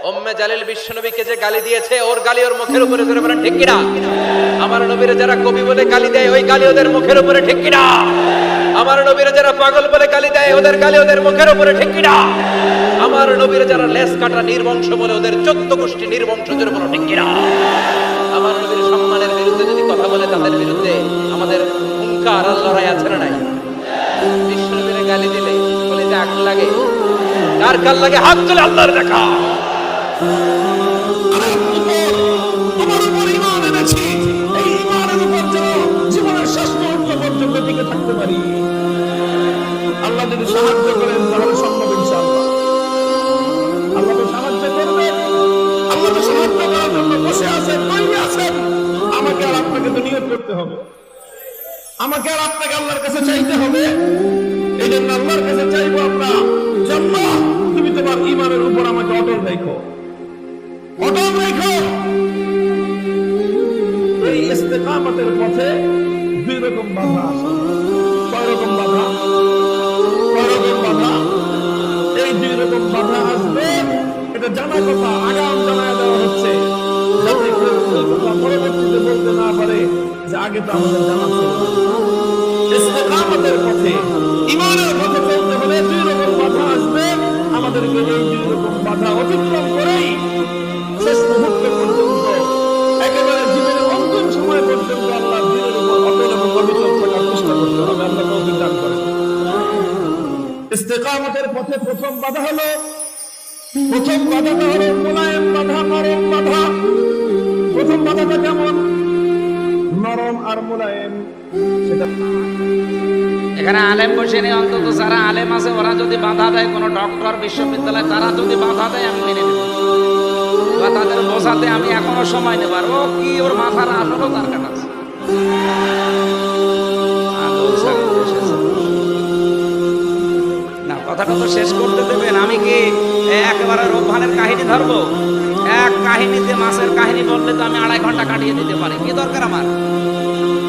উম্মে জালিল বিশ্বনবীকে যে গালি দিয়েছে, ওর গালি ওর মুখের উপরে ধরে বলেন ঠিক কিনা? আমার নবীর যারা কবি বলে গালি দেয়, ওই গালি ওদের মুখের উপরে ঠিক কিনা? আমার নবীর যারা পাগল বলে গালি দেয়, ওদের গালি ওদের মুখের উপরে ঠিক কিনা? আমার নবীর যারা লেস কাটা নির্বংশ বলে, ওদের 14 গোষ্ঠী নির্বংশদের উপর ঠিক কিনা? আমার নবীর সম্মানের বিরুদ্ধে যদি কথা বলে, তাদের বিরুদ্ধে আমাদের হুঙ্কার আর লড়াই আছে না নাই? বিশ্বনবীর গালি দিলে বলে যে আগুন লাগে, কার কার লাগে? হাত তুলে আল্লাহর দেখা। আল্লাহ যদি সাহায্য করেন তাহলে সম্ভব ইনশাআল্লাহ। আল্লাহ তো সাহায্য করবেন, আল্লাহ তো সাহায্য করার জন্য বসে আছেন, তৈরি আছেন। আমাকে আর আপনাকে তো নিয়ত করতে হবে, আমাকে আর আপনাকে আল্লাহর কাছে চাইতে হবে। এই জন্য আল্লাহর কাছে চাইবো আমরা, আল্লাহ তুমি তোমার ঈমানের উপর আমাকে অটল রেখো, অটল রেখো। এই ইস্তেকামতের পথে দুই রকম বাধা আছে। কয় রকম বাধা? কয় রকম বাধা? এই দুই রকম বাধা আসবে, এটা জানা কথা, আগাম জানায় দেওয়া হচ্ছে, যাতে কেউ ওই কথা পরবর্তীতে বলতে না পারে যে আগে তো আমাদের জানা ছিল। ইস্তেকামতের পথে, ঈমানের পথে চলতে হলে দুই রকম বাধা আসবে। আমাদেরকে এই দুই রকম বাধা অতিক্রম করেই শেষ মুহূর্ত পর্যন্ত, একেবারে জীবনের অন্তিম সময় পর্যন্ত আল্লাহ দিনের উপর অটল এবং অবিচল থাকার চেষ্টা করতে হবে। আল্লাহ তৌফিক দান করেন। ইস্তেকামতের পথে প্রথম বাধা হলো মুলায়েম বাধা, নরম বাধা। প্রথম বাধাটা কেমন? নরম আর মুলায়েম। সেটা এখানে আলেম বসে নেই, অন্তত যারা আলেম আছে ওরা যদি বাধা দেয়, কোনো ডক্টর, বিশ্ববিদ্যালয়, তারা যদি বাধা দেয় আমি মেনে নেব, বা তাদের বোঝাতে আমি এখনো সময় নেব। আর ও কি, ওর মাথার আসলও তার কাটাচ্ছে। না, কথাটা তো শেষ করতে দেবেন। আমি কি একেবারে রোবহানের কাহিনী ধরবো? এক কাহিনীতে মাছের কাহিনী বললে তো আমি 2.5 ঘন্টা কাটিয়ে দিতে পারি। কি দরকার আমার?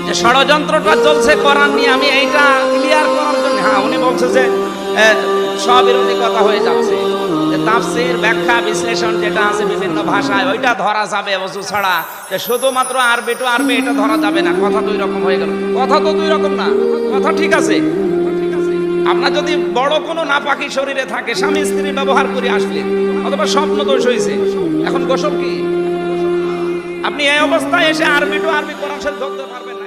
যে ষড়যন্ত্রটা চলছে কোরআন নিয়ে, আমি এইটা ক্লিয়ার করার জন্য। হ্যাঁ, উনি বলছে যে স্ববিরোধী কথা হয়ে যাচ্ছে, যে তাফসীর, ব্যাখ্যা, বিশ্লেষণ যেটা আছে বিভিন্ন ভাষায়, ওইটা ধরা যাবে ওযু ছাড়া, যে শুধুমাত্র আরবি টু আরবি এটা ধরা যাবে না। কথা দুই রকম হয়ে গেল। কথা তো দুই রকম না, কথা ঠিক আছে। আপনার যদি বড় কোনো নাপাকি শরীরে থাকে, স্বামী স্ত্রী ব্যবহার করে আসলে, অথবা স্বপ্ন দোষ হয়েছে, এখন গোসল কি? আপনি এই অবস্থায় এসে আরবি টু আরবি কোরআন শরীফ ধরতে পারবেন না।